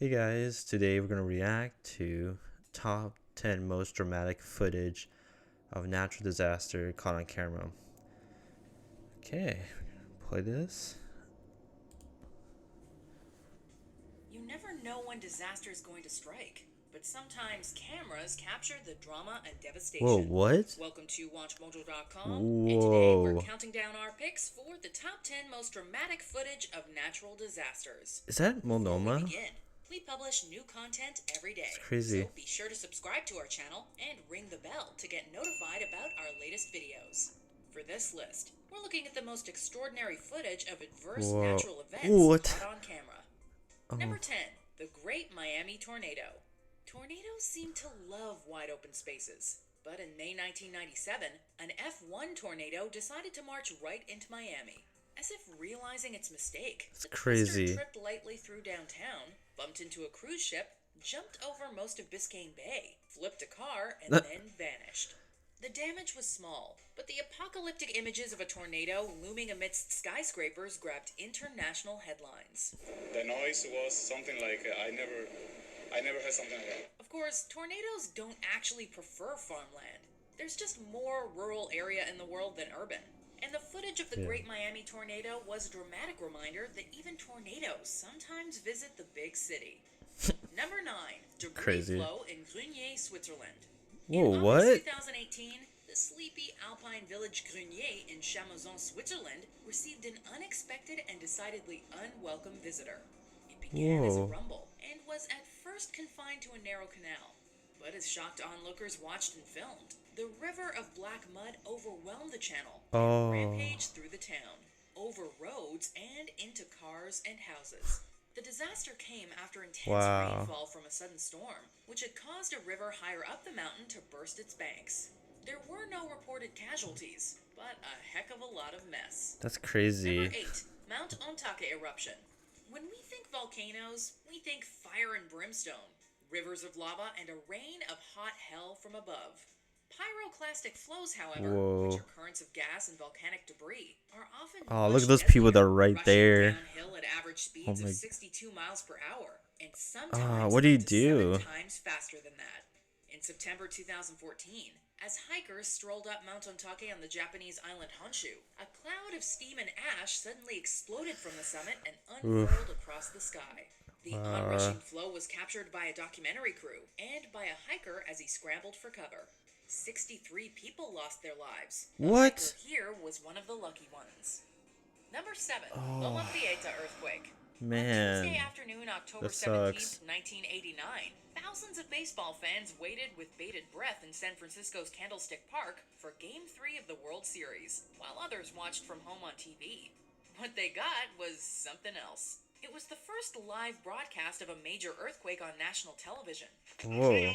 Hey guys, today we're going to react to top 10 most dramatic footage of natural disaster caught on camera. Okay, play this. You never know when disaster is going to strike, but sometimes cameras capture the drama and Whoa, devastation. what? Welcome to WatchMojo.com, and today we're Whoa. counting down our picks for the top 10 most dramatic footage of natural disasters. Is that Before we Monoma? begin, we publish new content every It's day, crazy. so be sure to subscribe to our channel and ring the bell to get notified about our latest videos. For this list, we're looking at the most extraordinary footage of adverse Whoa. natural events What? caught on camera. Oh, Number 10. The Great Miami Tornado. Tornadoes seem to love wide open spaces, but in May 1997, an F1 tornado decided to march right into Miami. As if realizing its mistake, it's the twister crazy. tripped lightly through downtown, bumped into a cruise ship, jumped over most of Biscayne Bay, flipped a car, and then vanished. The damage was small, but the apocalyptic images of a tornado looming amidst skyscrapers grabbed international headlines. The noise was something like I never heard something like that. Of course, tornadoes don't actually prefer farmland. There's just more rural area in the world than urban. And the footage of the Yeah. Great Miami tornado was a dramatic reminder that even tornadoes sometimes visit the big city. Number 9. Debris Crazy. flow in Grunier, Switzerland. Whoa, In what? August 2018, the sleepy alpine village Grunier in Chamazon, Switzerland, received an unexpected and decidedly unwelcome visitor. It began as a Whoa. rumble and was at first confined to a narrow canal. But as shocked onlookers watched and filmed, the river of black mud overwhelmed the channel and Oh. rampaged through the town, over roads and into cars and houses. The disaster came after intense Wow. rainfall from a sudden storm, which had caused a river higher up the mountain to burst its banks. There were no reported casualties, but a heck of a lot of mess. That's crazy. Number 8. Mount Ontake eruption. When we think volcanoes, we think fire and brimstone, rivers of lava, and a rain of hot hell from above. Pyroclastic flows, however, Whoa. which are currents of gas and volcanic debris, are often Oh, much look at those people that deadlier, are right rushing there. downhill at average Oh speeds of my. 62 miles per hour, and sometimes What do you up to 7 do? times faster than that. In September 2014, as hikers strolled up Mount Ontake on the Japanese island Honshu, a cloud of steam and ash suddenly exploded from the summit and unfurled across the sky. The onrushing flow was captured by a documentary crew and by a hiker as he scrambled for cover. 63 people lost their lives. The What? hiker here was one of the lucky ones. Number 7. Loma Prieta earthquake. On Tuesday Man, afternoon, October that 17th, sucks. 1989, thousands of baseball fans waited with bated breath in San Francisco's Candlestick Park for Game 3 of the World Series, while others watched from home on TV. What they got was something else. It was the first live broadcast of a major earthquake on national television. Whoa.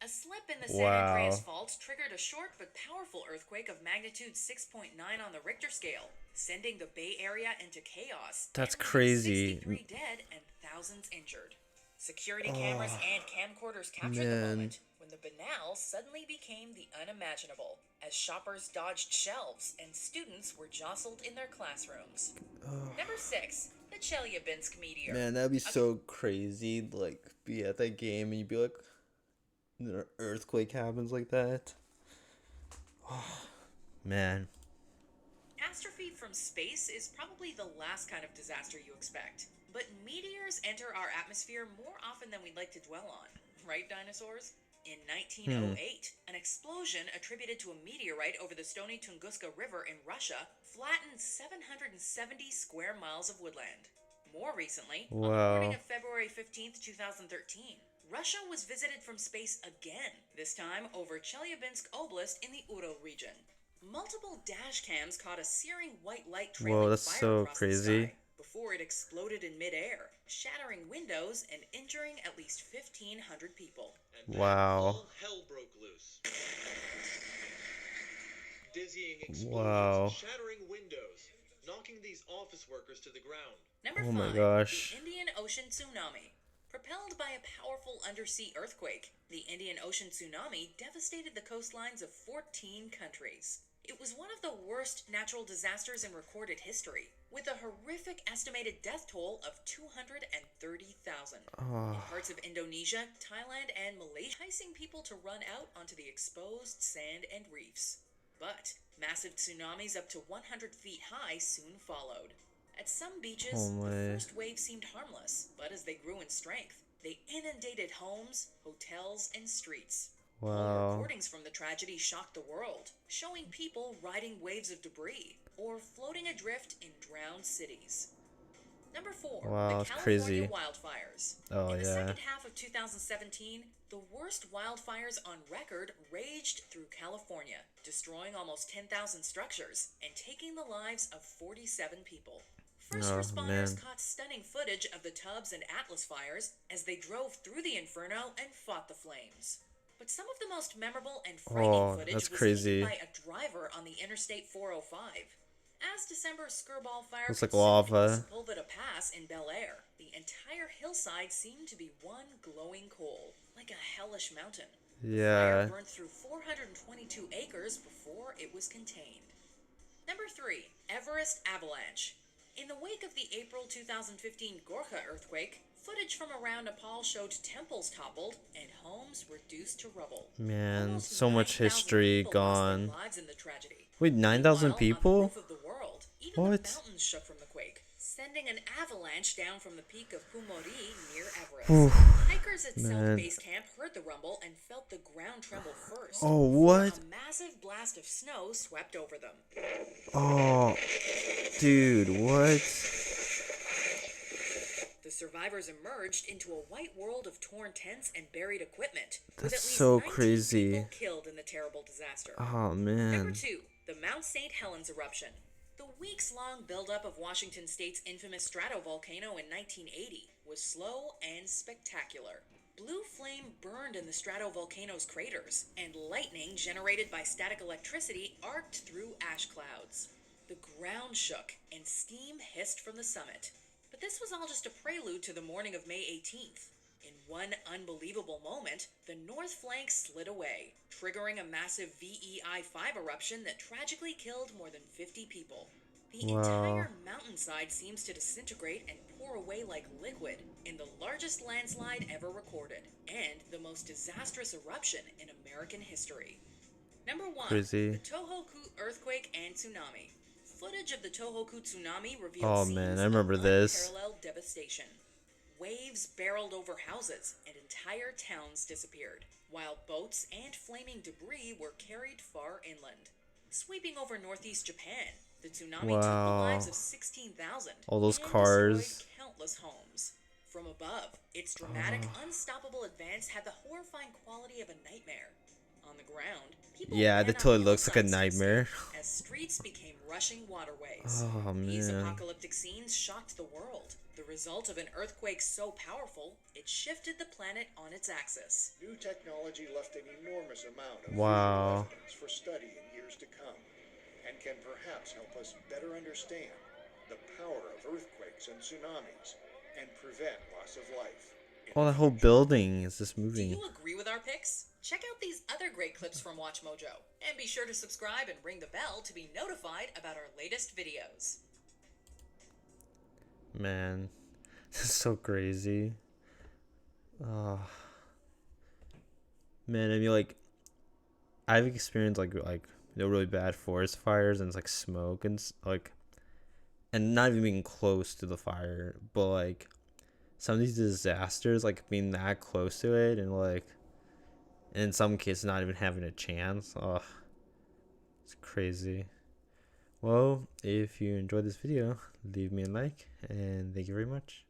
A slip in the San Wow. Andreas Fault triggered a short but powerful earthquake of magnitude 6.9 on the Richter scale, sending the Bay Area into chaos. That's and leaving crazy. 63 dead and thousands injured. Security cameras and camcorders captured the Man. moment when the banal suddenly became the unimaginable, as shoppers dodged shelves and students were jostled in their classrooms. Number 6. The Chelyabinsk meteor. Man, that'd be so crazy. Like, be at that game and you'd be like, an earthquake happens like that. Oh, man. Catastrophe from space is probably the last kind of disaster you expect. But meteors enter our atmosphere more often than we'd like to dwell on. Right, dinosaurs? In 1908, an explosion attributed to a meteorite over the Stony Tunguska River in Russia flattened 770 square miles of woodland. More recently, on the morning Wow. of February 15th, 2013, Russia was visited from space again, this time over Chelyabinsk Oblast in the Ural region. Multiple dash cams caught a searing white light trailing Whoa, that's fire so across crazy. the sky before it exploded in midair, shattering windows and injuring at least 1,500 people. And then Wow. all hell broke loose. Dizzying explosions, Wow. shattering windows, knocking these office workers to the ground. Number Oh my 5. gosh. The Indian Ocean tsunami. Propelled by a powerful undersea earthquake, the Indian Ocean tsunami devastated the coastlines of 14 countries. It was one of the worst natural disasters in recorded history, with a horrific estimated death toll of 230,000. In Oh, parts of Indonesia, Thailand, and Malaysia, enticing people to run out onto the exposed sand and reefs. But massive tsunamis up to 100 feet high soon followed. At some oh beaches, the my. first wave seemed harmless, but as they grew in strength, they inundated homes, hotels, and streets. Home Wow. recordings from the tragedy shocked the world, showing people riding waves of debris or floating adrift in drowned cities. Number 4, the Wow, it's California crazy. wildfires. Oh In the yeah. second half of 2017, the worst wildfires on record raged through California, destroying almost 10,000 structures and taking the lives of 47 people. First Oh responders man. caught stunning footage of the Tubbs and Atlas fires as they drove through the inferno and fought the flames. But some of the most memorable and frightening Oh, that's footage was taken crazy. by a driver on the Interstate 405. As December's Skirball fire Looks like consumed the lava. Sepulveda Pass in Bel Air, the entire hillside seemed to be one glowing coal, like a hellish mountain. The fire Yeah. burned through 422 acres before it was contained. Number 3, Everest Avalanche. In the wake of the April 2015 Gorkha earthquake, footage from around Nepal showed temples toppled and homes reduced to rubble. Man, Almost so much 9,000 history people lost their gone. lives in the tragedy. Wait, 9,000 Meanwhile, on the people? roof of the world, even the What? mountains shook from the quake, sending an avalanche down from the peak of Pumori near Everest. Whew. Hikers at South Man. Base Camp heard the rumble and felt the ground tremble first. Oh, before what? A massive blast of snow swept over them. Oh, dude, what? The survivors emerged into a white world of torn tents and buried equipment, with That's at least so 19 crazy. people killed in the terrible disaster. Oh Number man. 2, the Mount St. Helens eruption. The weeks-long buildup of Washington State's infamous stratovolcano in 1980 was slow and spectacular. Blue flame burned in the stratovolcano's craters, and lightning generated by static electricity arced through ash clouds. The ground shook, and steam hissed from the summit. But this was all just a prelude to the morning of May 18th. In one unbelievable moment, the north flank slid away, triggering a massive VEI-5 eruption that tragically killed more than 50 people. The Wow. entire mountainside seems to disintegrate and pour away like liquid in the largest landslide ever recorded, and the most disastrous eruption in American history. Number 1, Crazy. the Tohoku earthquake and tsunami. Footage of the Tohoku tsunami revealed Oh, scenes man, I remember of this. unparalleled devastation. Waves barreled over houses and entire towns disappeared, while boats and flaming debris were carried far inland. Sweeping over northeast Japan, the tsunami took the Wow. lives of 16,000 All those and cars. destroyed countless homes. From above, its dramatic, unstoppable advance had the horrifying quality of a nightmare. On the ground, people Yeah, ran that on totally looks like a hillsides to nightmare. escape as streets became rushing waterways. Oh These man. apocalyptic scenes shocked the world, the result of an earthquake so powerful it shifted the planet on its axis. New technology left an enormous amount of Wow. visual evidence for study in years to come, and can perhaps help us better understand the power of earthquakes and tsunamis and prevent loss of life. Oh, that whole building is just Do moving. you agree with our picks? Check out these other great clips from Watch Mojo, and be sure to subscribe and ring the bell to be notified about our latest videos. Man, this is so crazy. Oh. Man, I mean, like, I've experienced really bad forest fires and it's like smoke and like, and not even being close to the fire, but like some of these disasters, like being that close to it and like, in some cases not even having a chance. Oh, it's crazy. Well, if you enjoyed this video, leave me a like and thank you very much.